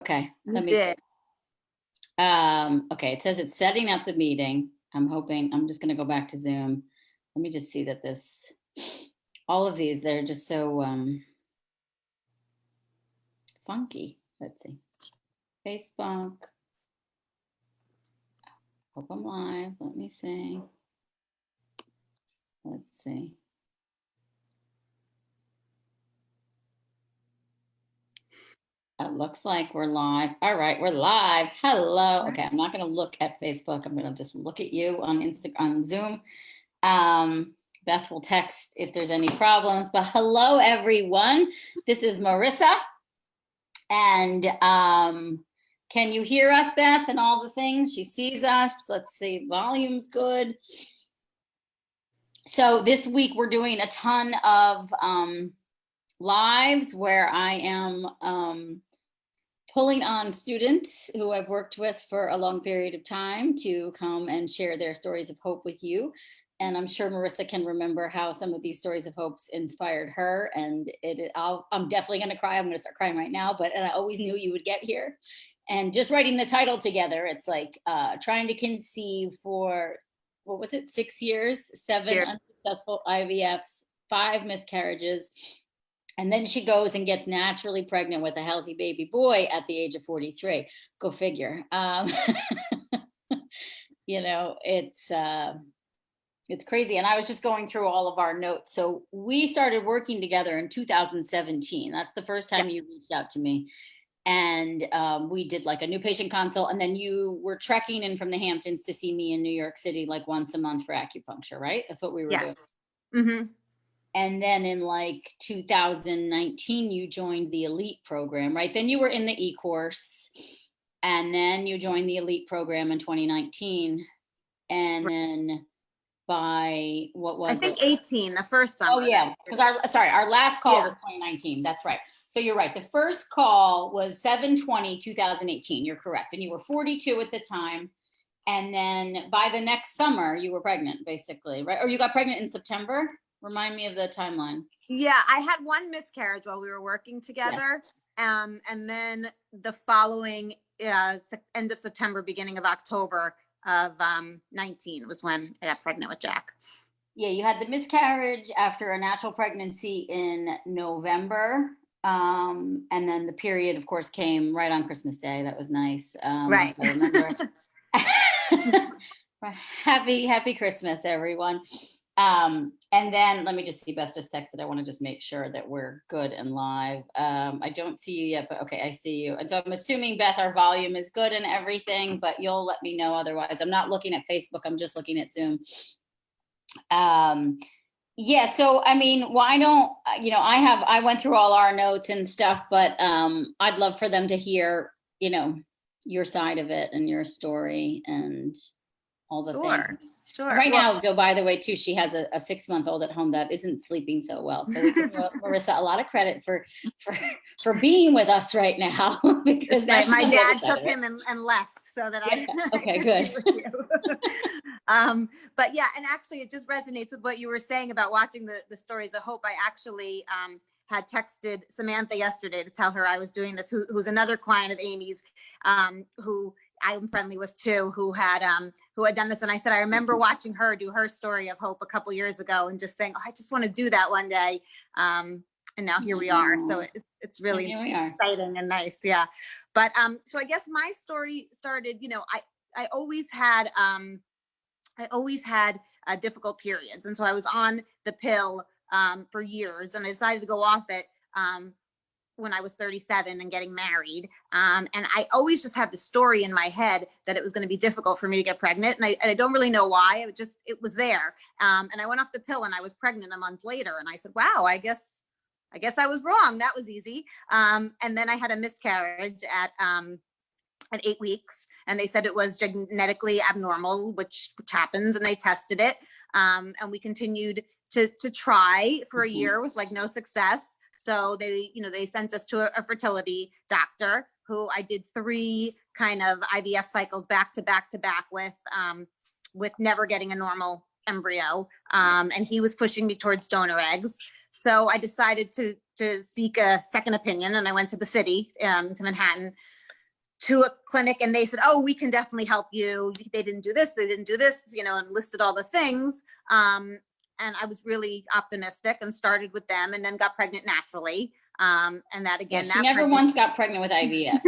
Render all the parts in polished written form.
Okay. You did. Okay, it says it's setting up the meeting. I'm just going to go back to Zoom. Let me just see that all of these, they're just so funky. Let's see. Facebook. Hope I'm live. Let me see. Let's see. It looks like we're live. All right, we're live. Hello. Okay, I'm not going to look at Facebook. I'm going to just look at you on Zoom. Beth will text if there's any problems. But hello, everyone. This is Marisa. And can you hear us, Beth, and all the things? She sees us. Let's see. Volume's good. So this week we're doing a ton of lives where I am pulling on students who I've worked with for a long period of time to come and share their stories of hope with you. And I'm sure Marisa can remember how some of these stories of hopes inspired her. And I'm definitely going to cry. I'm going to start crying right now, but I always knew you would get here. And just writing the title together, it's like trying to conceive for, what was it, 6 years, 7 unsuccessful IVFs, 5 miscarriages. And then she goes and gets naturally pregnant with a healthy baby boy at the age of 43. Go figure. You know, it's crazy. And I was just going through all of our notes. So we started working together in 2017. That's the first time you reached out to me. And we did like a new patient consult. And then you were trekking in from the Hamptons to see me in New York City, like once a month for acupuncture, right? That's what we were doing. Mm-hmm. And then in like 2019, you joined the Elite program, right? Then you were in the ECourse, and then you joined the Elite program in 2019. And then by, what was it? I think 18, the first summer. Oh yeah, because our last call was 2019. That's right. So you're right. The first call was 7/20/2018. You're correct. And you were 42 at the time. And then by the next summer, you were pregnant, basically, right? Or you got pregnant in September? Remind me of the timeline. Yeah, I had one miscarriage while we were working together. Yes. And then the following end of September, beginning of October of 19 was when I got pregnant with Jack. Yeah, you had the miscarriage after a natural pregnancy in November. And then the period, of course, came right on Christmas Day. That was nice. Right. I remember. Happy Christmas, everyone. And then let me just see, Beth just texted. I want to just make sure that we're good and live. I don't see you yet, but okay, I see you. And so I'm assuming, Beth, our volume is good and everything, but you'll let me know otherwise. I'm not looking at Facebook. I'm just looking at Zoom. Yeah, so I mean, why don't, you know, I went through all our notes and stuff, but I'd love for them to hear, you know, your side of it and your story and all the things. Sure. Right now, Joe, by the way, too, she has a 6-month-old at home that isn't sleeping so well. So we give Marisa a lot of credit for being with us right now. Because right. My dad took him and left so that Okay, good. But yeah, and actually it just resonates with what you were saying about watching the stories of hope. I actually had texted Samantha yesterday to tell her I was doing this, who's another client of Aimee's, who I'm friendly with too, who had done this. And I said, I remember watching her do her story of hope a couple years ago and just saying, oh, I just want to do that one day. And now here we are. So it's really exciting and nice. Yeah. But so I guess my story started, you know, I always had difficult periods. And so I was on the pill for years, and I decided to go off it when I was 37 and getting married. And I always just had the story in my head that it was going to be difficult for me to get pregnant. And I don't really know why. It was there. And I went off the pill and I was pregnant a month later. And I said, wow, I guess I was wrong. That was easy. And then I had a miscarriage at 8 weeks, and they said it was genetically abnormal, which happens, and they tested it. And we continued to try for a year with like no success. So they sent us to a fertility doctor who I did 3 kind of IVF cycles back to back with never getting a normal embryo. And he was pushing me towards donor eggs. So I decided to seek a second opinion, and I went to the city, to Manhattan, to a clinic and they said, oh, we can definitely help you. They didn't do this, they didn't do this, you know, and listed all the things. And I was really optimistic and started with them and then got pregnant naturally. And that again, she never once got pregnant with IVFs.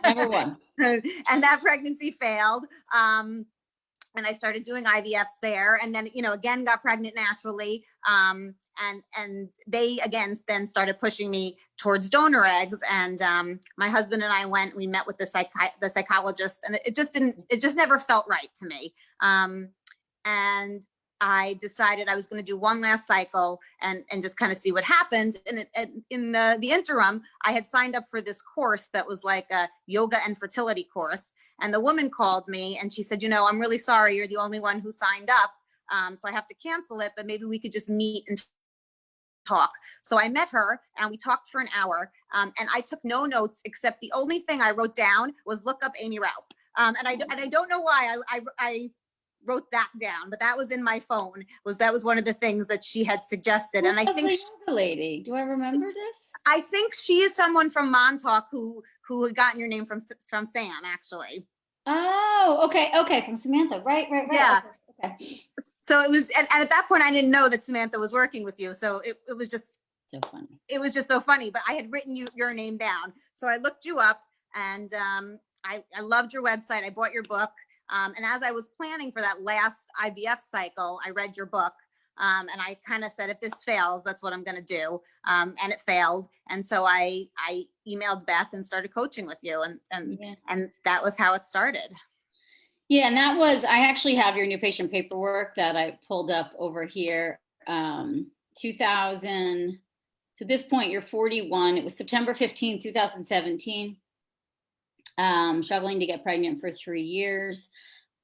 Never once. And that pregnancy failed. And I started doing IVFs there, and then, you know, again, got pregnant naturally. And they again then started pushing me towards donor eggs. And my husband and I we met with the psychologist, and it just never felt right to me. And I decided I was going to do one last cycle and just kind of see what happened. And in the interim, I had signed up for this course that was like a yoga and fertility course. And the woman called me and she said, you know, I'm really sorry, you're the only one who signed up. So I have to cancel it, but maybe we could just meet and talk. So I met her and we talked for an hour. And I took no notes, except the only thing I wrote down was look up Aimee Raupp. And I don't know why I wrote that down, but that was in my phone. That was one of the things that she had suggested. And I think the lady, do I remember this? I think she is someone from Montauk who had gotten your name from Sam, actually. Oh, okay, from Samantha, right. Yeah. Okay. So it was, and at that point, I didn't know that Samantha was working with you. So it was just so funny. It was just so funny. But I had written your name down, so I looked you up, and I loved your website. I bought your book, and as I was planning for that last IVF cycle, I read your book. And I kind of said, if this fails, that's what I'm going to do. And it failed. And so I emailed Beth and started coaching with you. And that was how it started. Yeah. And that was, I actually have your new patient paperwork that I pulled up over here. 2000. So at this point, you're 41. It was September 15, 2017. Struggling to get pregnant for 3 years.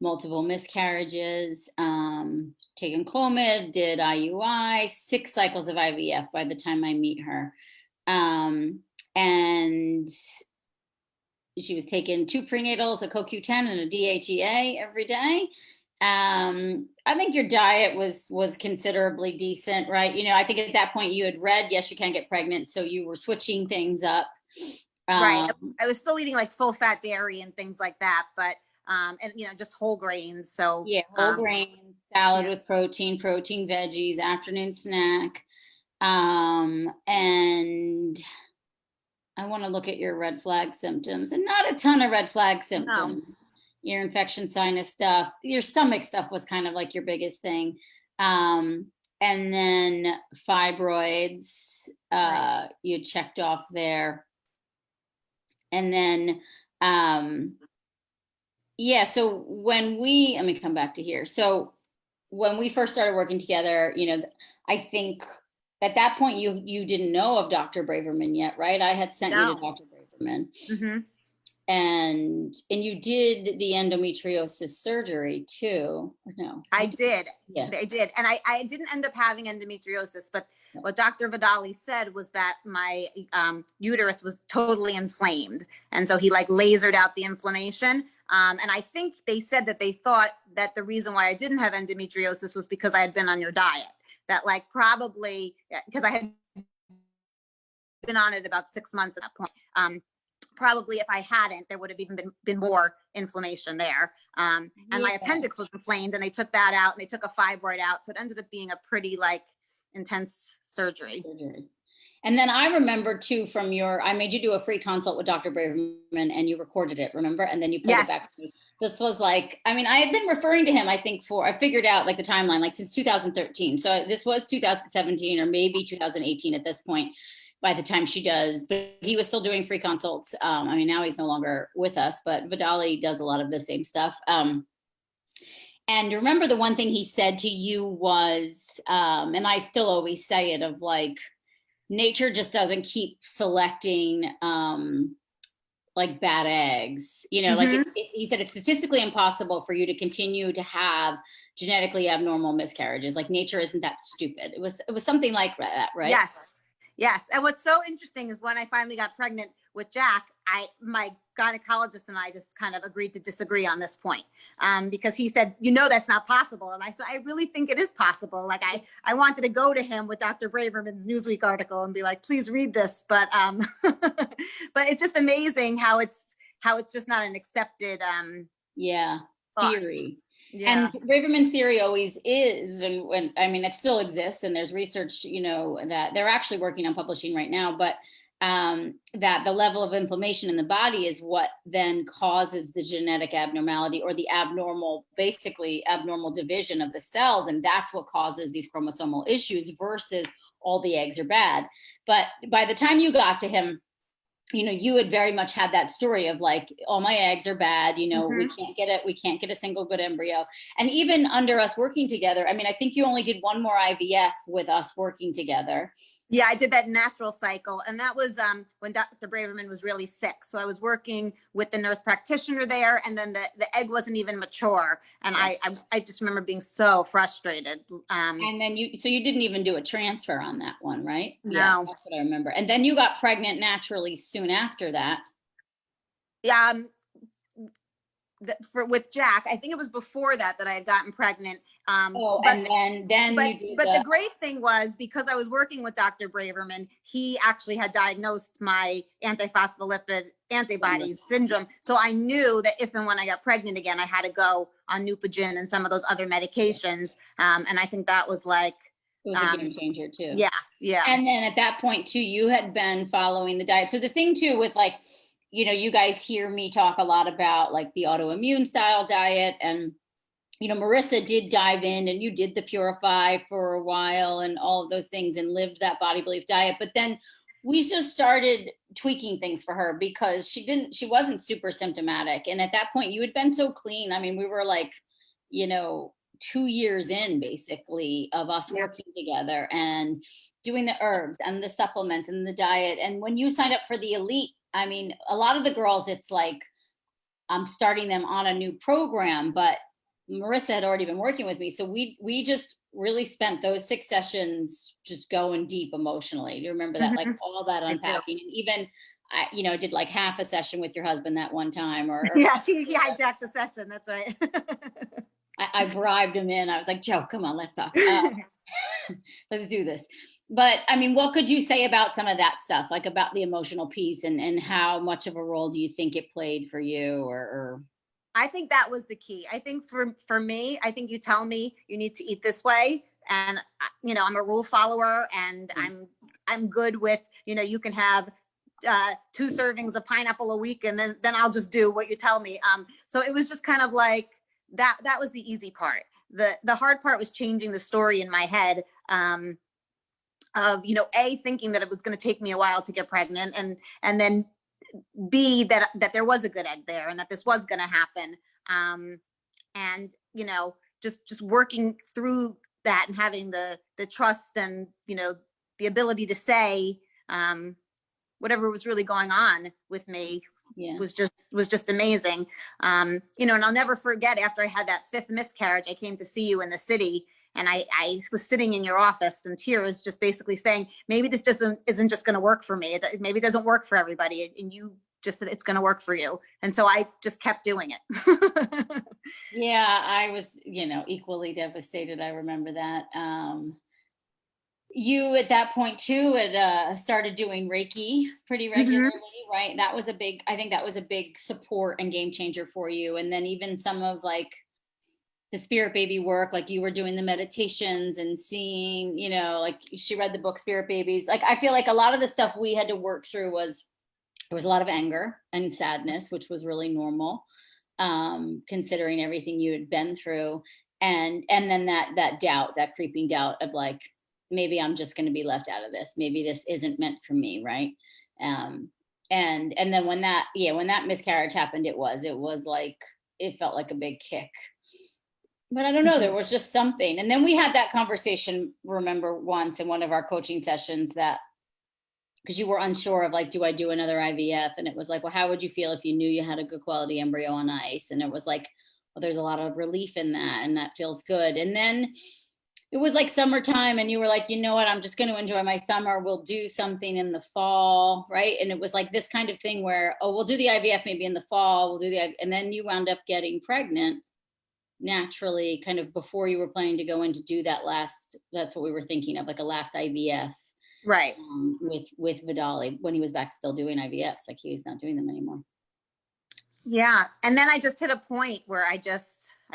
Multiple miscarriages, taken Clomid, did IUI, 6 cycles of IVF by the time I meet her. And she was taking 2 prenatals, a CoQ10 and a DHEA every day. I think your diet was considerably decent, right? You know, I think at that point you had read, yes, you can get pregnant. So you were switching things up. Right. I was still eating like full fat dairy and things like that, but and you know, just whole grains. So yeah, whole grains, salad with protein veggies, afternoon snack. And I want to look at your red flag symptoms, and not a ton of red flag symptoms. No. Your infection sinus stuff, your stomach stuff was kind of like your biggest thing. And then fibroids, right. You checked off there. And then yeah, so let me come back to here. So when we first started working together, you know, I think at that point you didn't know of Dr. Braverman yet, right? I had sent you to Dr. Braverman. Mm-hmm. And you did the endometriosis surgery too, or no? I did. Yeah, I did. And I didn't end up having endometriosis, but what Dr. Vidali said was that my uterus was totally inflamed. And so he like lasered out the inflammation. And I think they said that they thought that the reason why I didn't have endometriosis was because I had been on your diet. That like probably, because I had been on it about 6 months at that point. Probably if I hadn't, there would have even been more inflammation there. And my appendix was inflamed and they took that out and they took a fibroid out. So it ended up being a pretty like intense surgery. And then I remember too from I made you do a free consult with Dr. Braverman and you recorded it, remember? And then you put it back to me. This was like, I mean, I had been referring to him, I think I figured out like the timeline, like since 2013. So this was 2017 or maybe 2018 at this point. By the time she does, but he was still doing free consults. I mean, now he's no longer with us, but Vidali does a lot of the same stuff. And remember the one thing he said to you was, and I still always say it, of like, nature just doesn't keep selecting like bad eggs, you know, mm-hmm. Like he said, it's statistically impossible for you to continue to have genetically abnormal miscarriages. Like nature isn't that stupid. It was something like that, right? Yes. Yes. And what's so interesting is when I finally got pregnant with Jack, my gynecologist and I just kind of agreed to disagree on this point because he said, you know, that's not possible. And I said, I really think it is possible. Like I wanted to go to him with Dr. Braverman's Newsweek article and be like, please read this. But but it's just amazing how it's how it's just not an accepted yeah, thought. theory. Yeah. And Braverman's theory always is, and when, I mean, it still exists, and there's research, you know, that they're actually working on publishing right now, but that the level of inflammation in the body is what then causes the genetic abnormality, or the abnormal, basically abnormal division of the cells. And that's what causes these chromosomal issues, versus all the eggs are bad. But by the time you got to him, you know, you had very much had that story of like, all my eggs are bad, you know, we can't get a single good embryo. And even under us working together, I mean, I think you only did one more IVF with us working together. Yeah, I did that natural cycle. And that was when Dr. Braverman was really sick. So I was working with the nurse practitioner there, and then the egg wasn't even mature. And Yeah. I just remember being so frustrated. And then so you didn't even do a transfer on that one, right? No. Yeah, that's what I remember. And then you got pregnant naturally soon after that. Yeah. With Jack, I think it was before that I had gotten pregnant. And then but the great thing was, because I was working with Dr. Braverman, he actually had diagnosed my antiphospholipid antibodies syndrome. So I knew that if and when I got pregnant again, I had to go on Neupogen and some of those other medications. And I think that was like, it was a game changer too. Yeah. Yeah. And then at that point too, you had been following the diet. So the thing too with like, you know, you guys hear me talk a lot about like the autoimmune style diet, and you know, Marisa did dive in, and you did the Purify for a while and all of those things, and lived that body belief diet. But then we just started tweaking things for her, because she wasn't super symptomatic. And at that point you had been so clean. I mean, we were like, you know, 2 years in basically of us working together and doing the herbs and the supplements and the diet. And when you signed up for the Elite, I mean, a lot of the girls, it's like, I'm starting them on a new program, but Marisa had already been working with me. So we just really spent those 6 sessions just going deep emotionally. Do you remember that? Like all that unpacking. And even, you know, did like half a session with your husband that one time, or yes, he hijacked the session. That's right. I bribed him in. I was like, Joe, come on, let's talk. Let's do this. But I mean, what could you say about some of that stuff, like about the emotional piece, and how much of a role do you think it played for you? Or I think that was the key. I think for me, I think you tell me you need to eat this way, and you know, I'm a rule follower, and I'm good with, you know, you can have 2 servings of pineapple a week, and then I'll just do what you tell me. So it was just kind of like that was the easy part. The hard part was changing the story in my head, of, you know, A, thinking that it was going to take me a while to get pregnant, and then B, that there was a good egg there, and that this was going to happen. And, you know, just working through that, and having the trust, and, you know, the ability to say whatever was really going on with me was just amazing. You know, and I'll never forget, after I had that 5th miscarriage, I came to see you in the city, and I was sitting in your office in tears, just basically saying, maybe this isn't just going to work for me. Maybe it doesn't work for everybody. And you just said it's going to work for you. And so I just kept doing it. yeah, I was, you know, equally devastated. I remember that. You at that point too had started doing Reiki pretty regularly, right? That was I think that was a big support and game changer for you. And then even some of like the spirit baby work, like you were doing the meditations and seeing, you know, like she read the book Spirit Babies. Like, I feel like a lot of the stuff we had to work through there was a lot of anger and sadness, which was really normal, considering everything you had been through. And then that doubt, that creeping doubt of like, maybe I'm just going to be left out of this. Maybe this isn't meant for me. Right. And then when that miscarriage happened, it was like, it felt like a big kick. But I don't know, there was just something. And then we had that conversation, remember, once in one of our coaching sessions, that because you were unsure of like, do I do another IVF? And it was like, well, how would you feel if you knew you had a good quality embryo on ice? And it was like, well, there's a lot of relief in that, and that feels good. And then it was like summertime, and you were like, you know what, I'm just going to enjoy my summer. We'll do something in the fall, right? And it was like this kind of thing where, oh, we'll do the IVF maybe in the fall. And then you wound up getting pregnant naturally, kind of before you were planning to go in to do that's what we were thinking of, like a last IVF, right? With Vidali, when he was back still doing IVFs, like he's not doing them anymore. Yeah. And then I just hit a point where I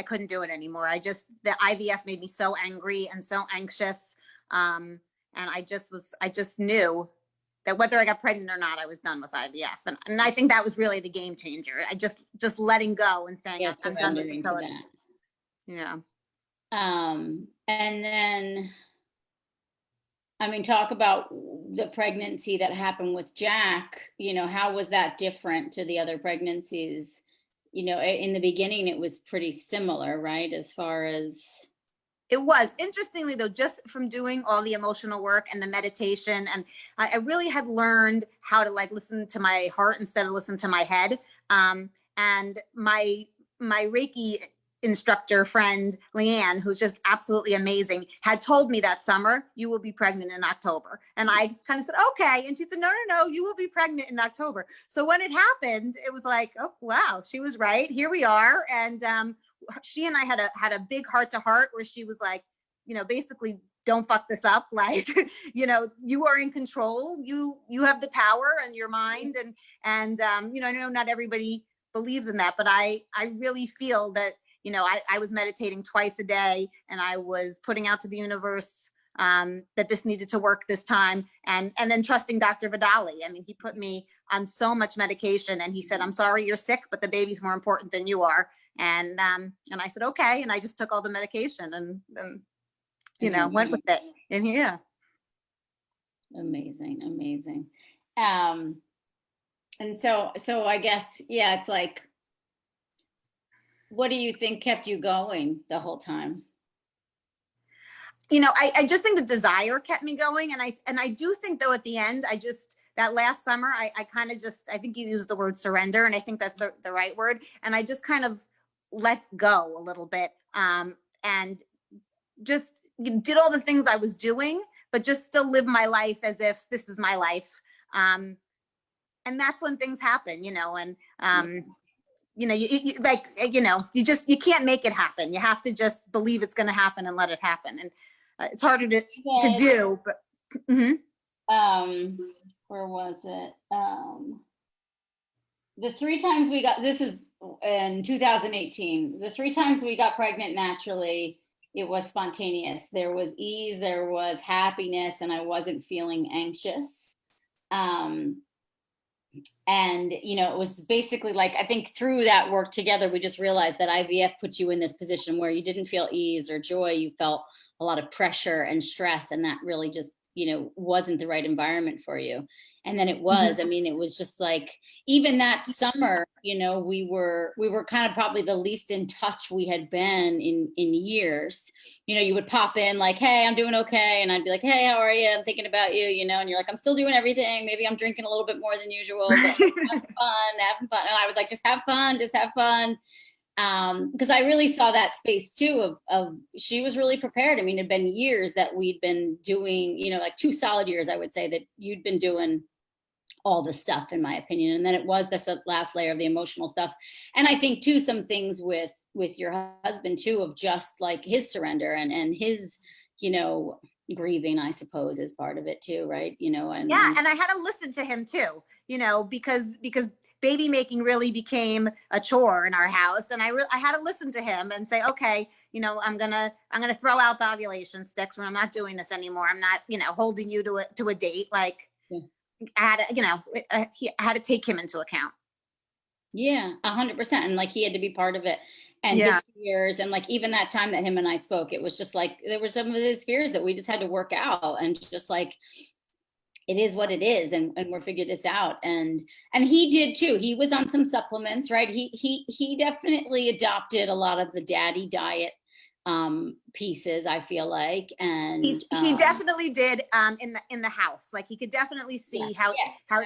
couldn't do it anymore. The IVF made me so angry and so anxious. And I just knew that whether I got pregnant or not, I was done with IVF. And I think that was really the game changer. I just letting go and saying, Yeah, I'm done with surrendering to fertility. that. Yeah. And then, I mean, talk about the pregnancy that happened with Jack. You know, how was that different to the other pregnancies? You know, in the beginning, it was pretty similar, right? As far as. It was. Interestingly, though, just from doing all the emotional work and the meditation, and I really had learned how to like listen to my heart instead of listen to my head. And my Reiki instructor friend, Leanne, who's just absolutely amazing, had told me that summer, you will be pregnant in October. And I kind of said, okay. And she said, no, no, no, you will be pregnant in October. So when it happened, it was like, oh, wow, she was right. Here we are. And she and I had a big heart to heart where she was like, you know, basically, don't fuck this up. Like, you know, you are in control. You have the power and your mind. And you know, I know not everybody believes in that, but I really feel that, you know, I was meditating twice a day, and I was putting out to the universe that this needed to work this time, and then trusting Dr. Vidali. I mean, he put me on so much medication, and he said, I'm sorry you're sick, but the baby's more important than you are. And I said, okay. And I just took all the medication and you know, went with it. And yeah. Amazing, amazing. And so I guess, yeah, it's like, what do you think kept you going the whole time? You know, I just think the desire kept me going. And I do think, though, at the end, that last summer, I kind of just, I think you used the word surrender, and I think that's the right word. And I just kind of let go a little bit, and just did all the things I was doing, but just still live my life as if this is my life. And that's when things happen, you know, and, you know, you like, you know, you can't make it happen. You have to just believe it's going to happen and let it happen. And it's harder to do, but where was it? The 3 times we got, this is in 2018, the 3 times we got pregnant naturally, it was spontaneous. There was ease, there was happiness, and I wasn't feeling anxious. And you know, it was basically like, I think through that work together, we just realized that IVF put you in this position where you didn't feel ease or joy, you felt a lot of pressure and stress, and that really just, you know, wasn't the right environment for you. And then it was, I mean, it was just like, even that summer, you know, we were kind of probably the least in touch we had been in years. You know, you would pop in like, hey, I'm doing okay, and I'd be like, hey, how are you? I'm thinking about you, you know. And you're like, I'm still doing everything, maybe I'm drinking a little bit more than usual, but having fun. And I was like, just have fun, just have fun. Because I really saw that space too of she was really prepared. I mean, it'd been years that we'd been doing, you know, like 2 solid years, I would say, that you'd been doing all the stuff, in my opinion. And then it was this last layer of the emotional stuff. And I think too, some things with your husband too, of just like his surrender and his, you know, grieving, I suppose, is part of it too, right? You know, and yeah, and I had to listen to him too, you know, because baby making really became a chore in our house, and I had to listen to him and say, okay, you know, I'm gonna throw out the ovulation sticks when I'm not doing this anymore. I'm not, you know, holding you to a date. Like, yeah. I had to, you know, I had to take him into account. Yeah, 100%. And like he had to be part of it, and his fears, and like even that time that him and I spoke, it was just like there were some of his fears that we just had to work out, and just like, it is what it is, and we'll figure this out. And he did too. He was on some supplements, right? He definitely adopted a lot of the daddy diet pieces, I feel like. And he definitely did in the house. Like, he could definitely see how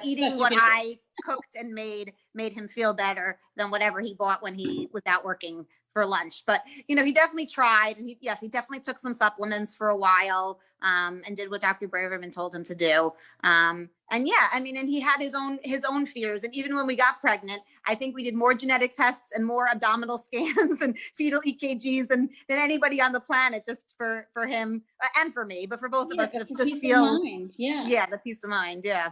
eating what I cooked and made him feel better than whatever he bought when he was out working for lunch. But, you know, he definitely tried, and he definitely took some supplements for a while, and did what Dr. Braverman told him to do. And yeah, I mean, and he had his own fears. And even when we got pregnant, I think we did more genetic tests and more abdominal scans and fetal EKGs than anybody on the planet, just for him and for me, but for both of us to just feel, the peace of mind. Yeah. The peace of mind. Yeah.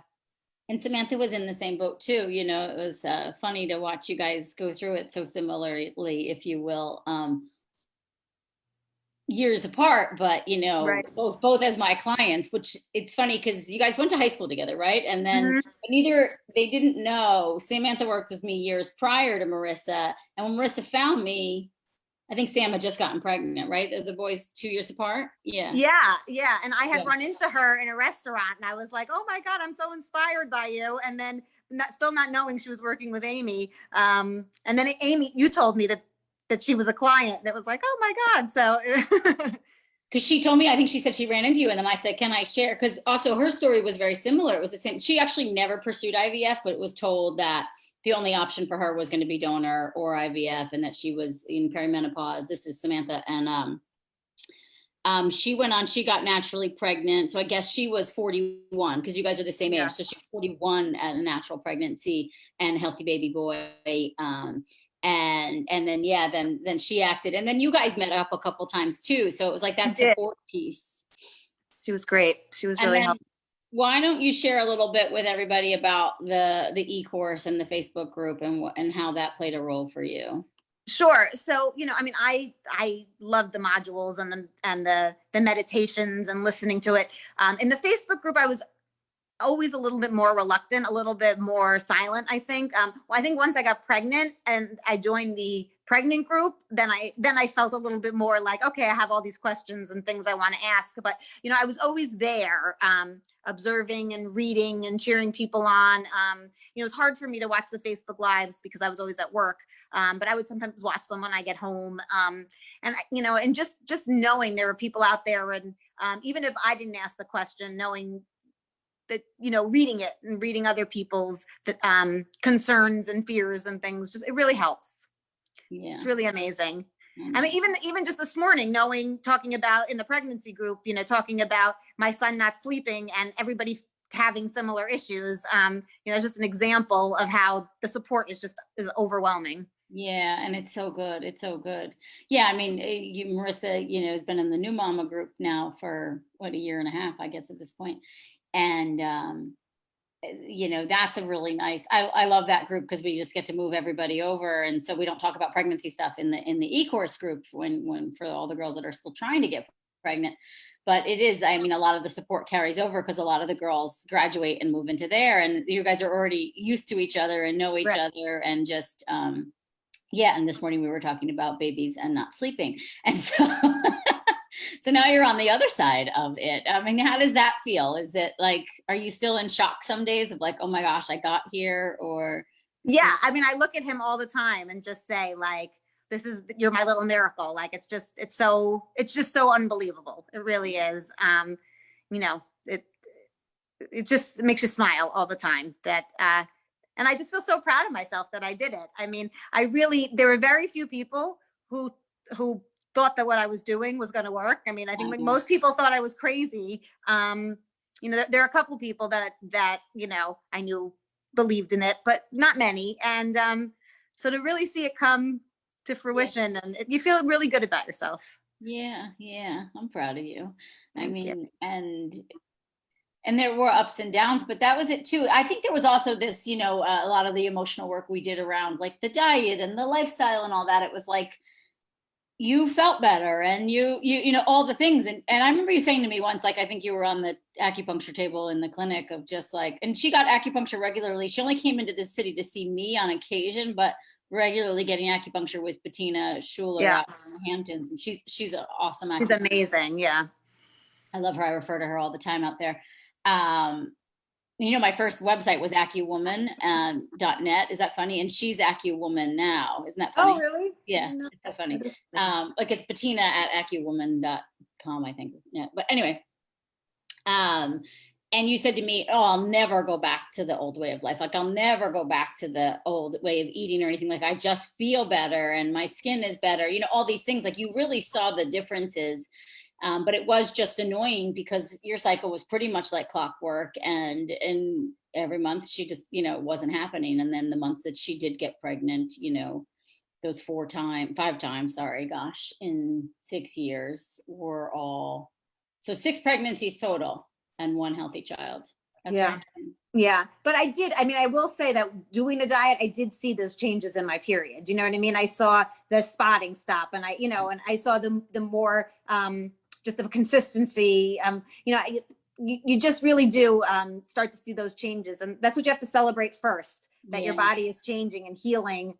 And Samantha was in the same boat too. You know, it was funny to watch you guys go through it so similarly, if you will, years apart, but you know, Right. both as my clients, which it's funny because you guys went to high school together, right? And then Mhm. neither they didn't know. Samantha worked with me years prior to Marisa. And when Marisa found me, I think Sam had just gotten pregnant, right? The boys 2 years apart. Yeah. Yeah, yeah. And I had Yeah. run into her in a restaurant and I was like, oh my God, I'm so inspired by you. And then still not knowing she was working with Aimee. And then Aimee, you told me that she was a client. And it was like, oh my God. So Because she told me, I think she said she ran into you, and then I said, "Can I share?" Because also her story was very similar. It was the same. She actually never pursued IVF, but was told that the only option for her was going to be donor or IVF, and that she was in perimenopause. This is Samantha, and she went on. She got naturally pregnant, so I guess she was 41 because you guys are the same age. yeah, So she was 41 at a natural pregnancy and a healthy baby boy. And then yeah, then she acted, and then you guys met up a couple times too. So it was like she that did. support piece. She was great. She was And really then helpful. why don't you share a little bit with everybody about the e-course and the Facebook group and how that played a role for you? Sure. So, I mean, I love the modules and the meditations and listening to it. In the Facebook group, I was always a little bit more reluctant, a little bit more silent, I think. Well, I think once I got pregnant and I joined the pregnant group, then I felt a little bit more like, okay, I have all these questions and things I want to ask. But I was always there, observing and reading and cheering people on. It was hard for me to watch the Facebook lives because I was always at work. But I would sometimes watch them when I get home. And just knowing there were people out there, and even if I didn't ask the question, knowing that reading it and reading other people's concerns and fears and things, just it really helps. Yeah. It's really amazing. I mean, even just this morning, talking about in the pregnancy group, talking about my son not sleeping and everybody having similar issues. It's just an example of how the support is overwhelming. Yeah, and it's so good. It's so good. Yeah, I mean, Marisa, has been in the new mama group now for what, a year and a half, I guess, at this point. And that's a really nice. I love that group because we just get to move everybody over, and so we don't talk about pregnancy stuff in the e-course group when for all the girls that are still trying to get pregnant. But it is, I mean, a lot of the support carries over because a lot of the girls graduate and move into there, and you guys are already used to each other and know each Right. other, and just yeah. And this morning we were talking about babies and not sleeping, and so so now you're on the other side of it. I mean, how does that feel? Is it like, are you still in shock some days of like, oh my gosh, I got here? Or Yeah, I mean, I look at him all the time and just say like, you're my little miracle. Like, it's just so unbelievable. It really is. You know, it just makes you smile all the time and I just feel so proud of myself that I did it. I mean, there were very few people who thought that what I was doing was going to work. I mean, I think like most people thought I was crazy. There are a couple people that I knew believed in it, but not many. And so to really see it come to fruition, and you feel really good about yourself. yeah, I'm proud of you. I Thank you. mean, and there were ups and downs, but that was it too. I think there was also this, a lot of the emotional work we did around like the diet and the lifestyle and all that. It was like, you felt better, and you know all the things, and I remember you saying to me once, like, I think you were on the acupuncture table in the clinic, of just like, and she got acupuncture regularly. She only came into this city to see me on occasion, but regularly getting acupuncture with Bettina Schuler Yeah, out in the Hamptons, and she's an awesome she's acupuncturist. amazing. Yeah. I love her. I refer to her all the time out there. um my first website was acuwoman.net. Is that funny? And she's acuwoman now. Isn't that Oh, funny? really? I Yeah, didn't know it's so that. funny. That is- Like, it's Bettina at acuwoman.com, I think. Yeah. But anyway, and you said to me, oh, I'll never go back to the old way of life. Like, I'll never go back to the old way of eating or anything. Like, I just feel better and my skin is better. All these things, like, you really saw the differences. But it was just annoying because your cycle was pretty much like clockwork, and every month she just, it wasn't happening. And then the months that she did get pregnant, those 5 times, sorry, gosh, in 6 years were all, so 6 pregnancies total and 1 healthy child. That's Yeah. very fun. Yeah. But I mean, I will say that doing the diet, I did see those changes in my period. You know what I mean? I saw the spotting stop, and and I saw the more, just the consistency. You just really do start to see those changes. And that's what you have to celebrate first, that your Yeah. body is changing and healing.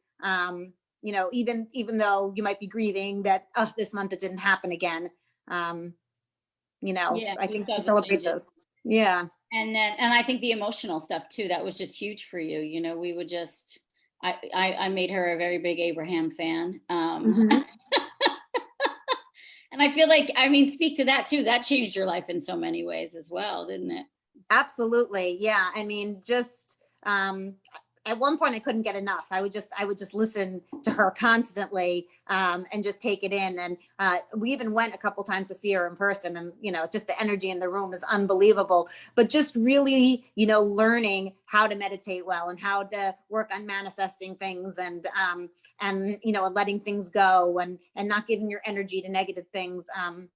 Even though you might be grieving that, oh, this month it didn't happen again. Yeah, I you think saw to the celebrate changes. those. Yeah. And I think the emotional stuff too, that was just huge for you. We would just, I made her a very big Abraham fan. Mhm. And I feel like, I mean, speak to that too. That changed your life in so many ways as well, didn't it? Absolutely. Yeah. I mean, just at one point I couldn't get enough. I would just listen to her constantly, and just take it in. And we even went a couple times to see her in person, and just the energy in the room is unbelievable. But just really, learning how to meditate well and how to work on manifesting things, and letting things go, and not giving your energy to negative things. And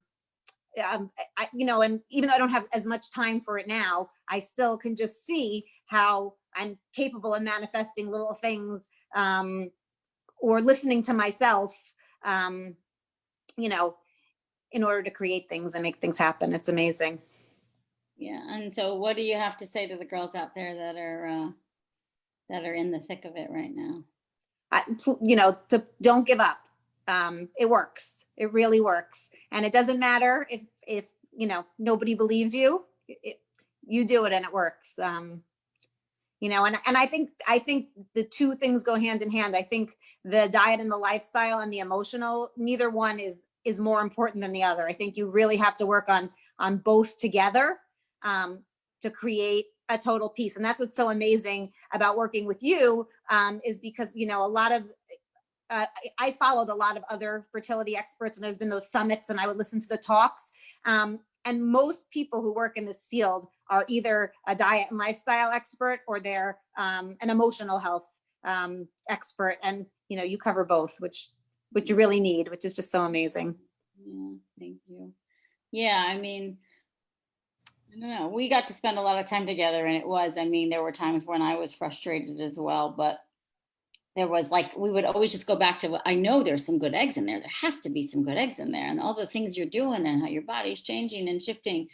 even though I don't have as much time for it now, I still can just see how I'm capable of manifesting little things, or listening to myself, um, in order to create things and make things happen. It's amazing. Yeah. And so what do you have to say to the girls out there that are in the thick of it right now? Don't give up. It works. It really works. And it doesn't matter if nobody believes you. You do it and it works. And I think the two things go hand in hand. I think the diet and the lifestyle and the emotional, neither one is more important than the other. I think you really have to work on both together, to create a total piece. And that's what's so amazing about working with you, is because a lot of I followed a lot of other fertility experts, and there's been those summits, and I would listen to the talks. And most people who work in this field are either a diet and lifestyle expert, or they're an emotional health expert. And you cover both, which you really need, which is just so amazing. Yeah, thank you. Yeah, I mean, I don't know. We got to spend a lot of time together, and there were times when I was frustrated as well, but there was we would always just go back to, I know there's some good eggs in there. There has to be some good eggs in there, and all the things you're doing and how your body's changing and shifting.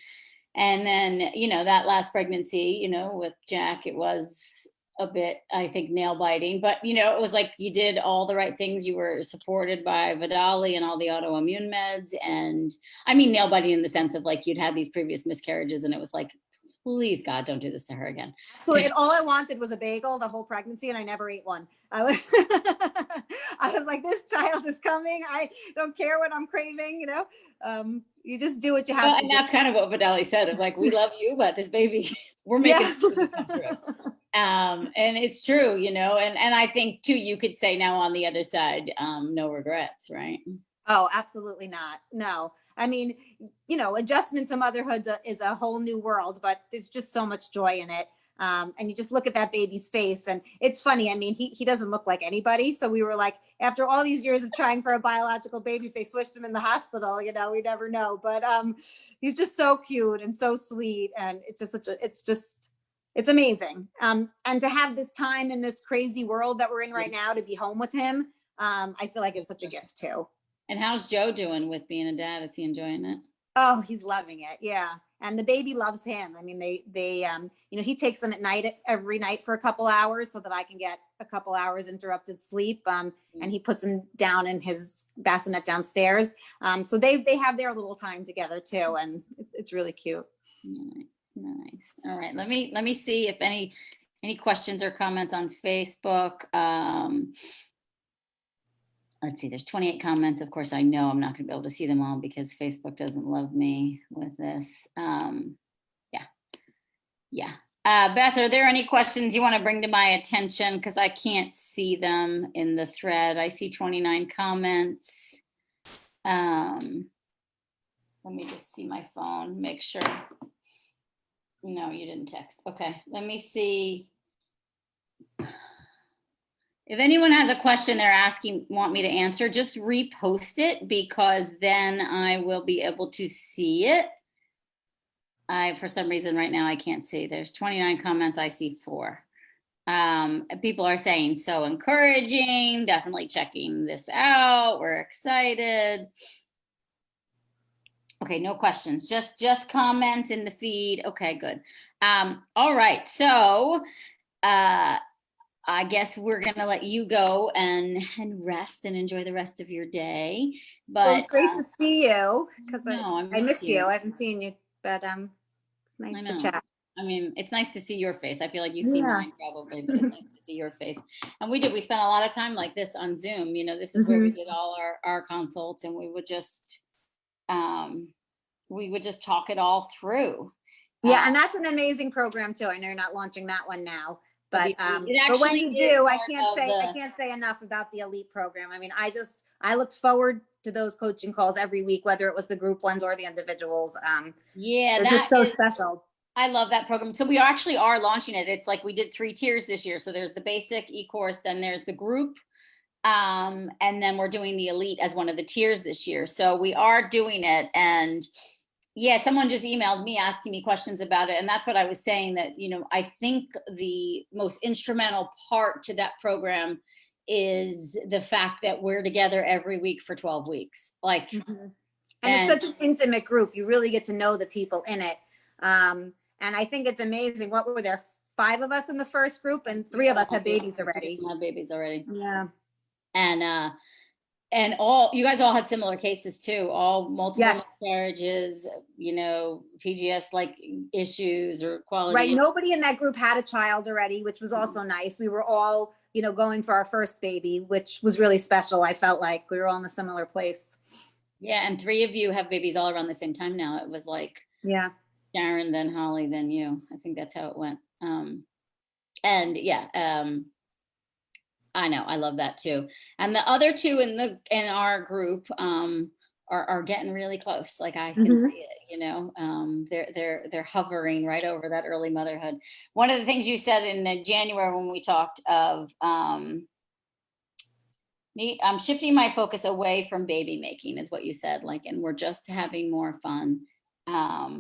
And then, that last pregnancy, with Jack, it was a bit, I think, nail biting, but it was like you did all the right things. You were supported by Vidali and all the autoimmune meds. And I mean, nail biting in the sense of you'd had these previous miscarriages, and it was like, please God, don't do this to her again. Absolutely. And all I wanted was a bagel the whole pregnancy, and I never ate one. I was, I was like, this child is coming. I don't care what I'm craving. You just do what you have to and do. that's kind of what Vidali said of we love you, but this baby, we're making it come through. And it's true, and I think too, you could say now on the other side, no regrets, right? Oh, absolutely not. No. I mean, adjustment to motherhood is a whole new world, but there's just so much joy in it. And you just look at that baby's face, and it's funny. I mean, he doesn't look like anybody. So we were like, after all these years of trying for a biological baby, if they switched him in the hospital, we never know. But he's just so cute and so sweet. And it's amazing. And to have this time in this crazy world that we're in right now, to be home with him, I feel like it's such a gift too. And how's Joe doing with being a dad? Is he enjoying it? Oh, he's loving it. Yeah. And the baby loves him. I mean, he takes them at night, every night for a couple hours, so that I can get a couple hours interrupted sleep. And he puts him down in his bassinet downstairs. So they have their little time together too. And it's really cute. Nice. All right. Let me see if any questions or comments on Facebook. Let's see, there's 28 comments. Of course, I know I'm not going to be able to see them all because Facebook doesn't love me with this. Yeah. Beth, are there any questions you want to bring to my attention? Because I can't see them in the thread. I see 29 comments. Let me just see my phone, make sure. No, you didn't text. Okay, let me see. If anyone has a question they're want me to answer, just repost it, because then I will be able to see it. for some reason right now, I can't see. There's 29 comments. I see 4. People are saying so encouraging, definitely checking this out. We're excited. Okay, no questions, just comments in the feed. Okay, good. All right, so I guess we're gonna let you go and rest and enjoy the rest of your day. Well, it But was great to see you because no, I miss you. I haven't seen you, but it's I nice to know. chat. I mean, it's nice to see your face. I feel like you see Yeah. mine probably, but it's nice to see your face. And we spent a lot of time like this on Zoom. You know, this is where we did all our consults, and um we would just talk it all through. Yeah, and that's an amazing program too. I know you're not launching that one now, but It but when actually you is do, I part can't of say the enough about the elite program. I mean, I looked forward to those coaching calls every week, whether it was the group ones or the individuals. yeah, They're that just so is special. I love that program. So we actually are launching it. It's like we did 3 tiers this year. So there's the basic e-course, then there's the group, and then we're doing the elite as one of the tiers this year. So we are doing it. And yeah, someone just emailed me asking me questions about it. And that's what I was saying, that, you know, I think the most instrumental part to that program is the fact that we're together every week for 12 weeks. Like, And it's and such an intimate group. You really get to know the people in it. And I think it's amazing. What were there? 5 of us in the first group, and 3 of us had babies already. have babies already. Yeah. And all you guys all had similar cases too, all multiple Yes. miscarriages, you know, PGS like issues or quality. Right. Nobody in that group had a child already, which was also nice. We were all, going for our first baby, which was really special. I felt like we were all in a similar place. Yeah, and 3 of you have babies all around the same time now. It was like Yeah. Sharon, then Holly, then you. I think that's how it went. And yeah, I know, I love that too. And the other 2 in our group are getting really close. Like I can see it, you know. They're hovering right over that early motherhood. One of the things you said in January when we talked of I'm shifting my focus away from baby making, is what you said. Like, and we're just having more fun. Yeah,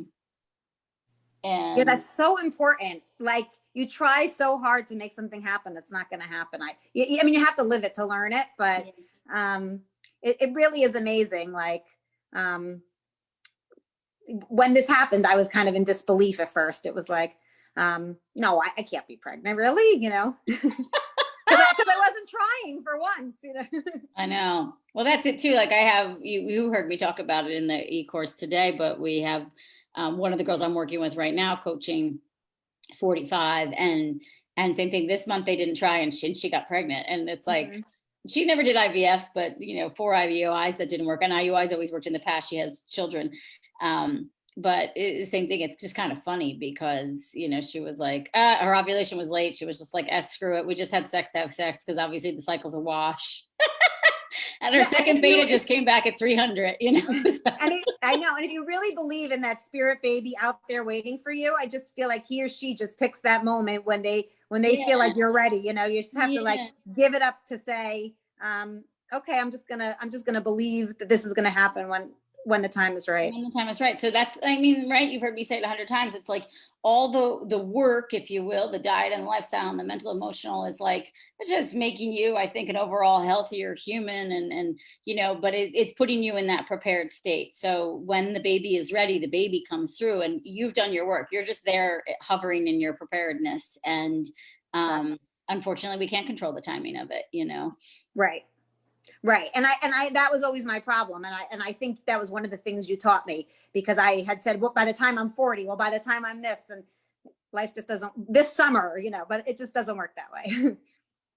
And that's so important. Like, you try so hard to make something happen that's not going to happen. I mean, you have to live it to learn it, but it really is amazing. Like, when this happened, I was kind of in disbelief at first. It was like, no, I can't be pregnant, really, because I wasn't trying for once, I know. Well, that's it too. Like I have, you heard me talk about it in the e-course today, but we have one of the girls I'm working with right now coaching 45, and same thing this month, they didn't try and she got pregnant. And it's like, she never did IVFs, but 4 IUIs that didn't work. And IUIs always worked in the past. She has children. But same thing. It's just kind of funny because, she was like, her ovulation was late. She was just like, screw it. We just had sex to have sex, because obviously the cycle's a wash. And her second beta just came back at 300, So. I know. And if you really believe in that spirit baby out there waiting for you, I just feel like he or she just picks that moment when they feel like you're ready. You just have to like give it up to say, okay, I'm just gonna believe that this is gonna happen when the time is right. When the time is right. So that's, right. You've heard me say it 100 times. It's like all the work, if you will, the diet and the lifestyle and the mental, emotional is like, it's just making you, I think, an overall healthier human. And but it's putting you in that prepared state. So when the baby is ready, the baby comes through and you've done your work. You're just there hovering in your preparedness. And unfortunately, we can't control the timing of it, Right. Right. And I that was always my problem. And I think that was one of the things you taught me, because I had said, well, by the time I'm 40, well, by the time I'm this, and life just doesn't, this summer, but it just doesn't work that way.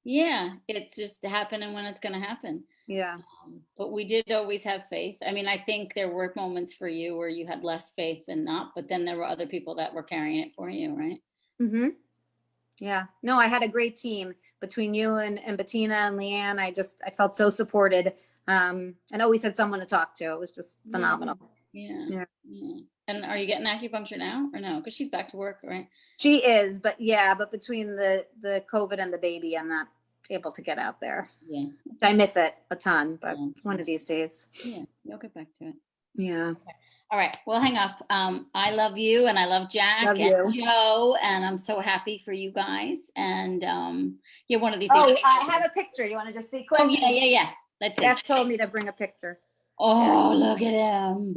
Yeah. It's just happening when it's going to happen. Yeah. But we did always have faith. I think there were moments for you where you had less faith than not, but then there were other people that were carrying it for you, right? Mm-hmm. Yeah. No, I had a great team between you and Bettina and Leanne. I felt so supported, and always had someone to talk to. It was just phenomenal. Yeah. And are you getting acupuncture now or no? Because she's back to work, right? She is, but between the COVID and the baby, I'm not able to get out there. Yeah. I miss it a ton, but one of these days. Yeah, you'll get back to it. Yeah. Okay. All right, we'll hang up. I love you, and I love Jack Love and you. Joe, and I'm so happy for you guys. And yeah, one of these Oh, days. I have a picture. You want to just see quick? Oh yeah. Let's see. Jeff told me to bring a picture. Oh, look at him.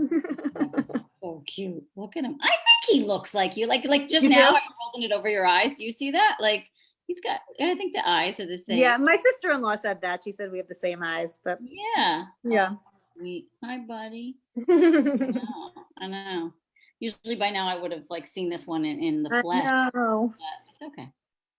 So cute. Look at him. I think he looks like you. Like just You now, do? I'm holding it over your eyes. Do you see that? Like he's got. I think the eyes are the same. Yeah, my sister-in-law said that. She said we have the same eyes, but Yeah. yeah. Oh, sweet. Hi, buddy. I I know. Usually by now I would have like seen this one in the flesh. know. But it's okay.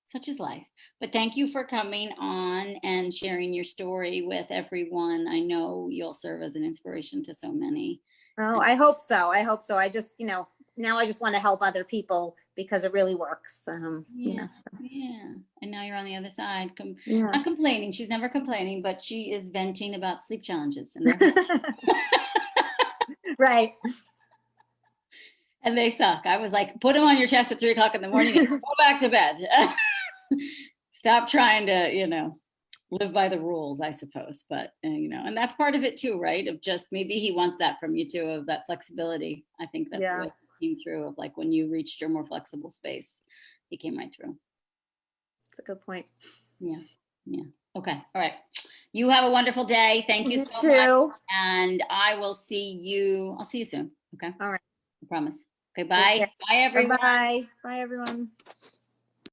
Such is life. But thank you for coming on and sharing your story with everyone. I know you'll serve as an inspiration to so many. Oh, I hope so. I hope so. I just, now I just want to help other people because it really works. Yeah. Yeah. And now you're on the other side. Yeah. Not complaining. She's never complaining, but she is venting about sleep challenges. And Right. and they suck. I was like, put them on your chest at 3:00 in the morning and go back to bed. Stop trying to, live by the rules, I suppose. But, and that's part of it too, right? Of just maybe he wants that from you too, of that flexibility. I think that's Yeah. what came through of like when you reached your more flexible space, he came right through. That's a good point. Yeah. Yeah. Okay. All right. You have a wonderful day. Thank you so too. much. And I'll see you soon. Okay. All right. I promise. Okay. Take Bye. care. Bye, everyone. Bye-bye. Bye, everyone.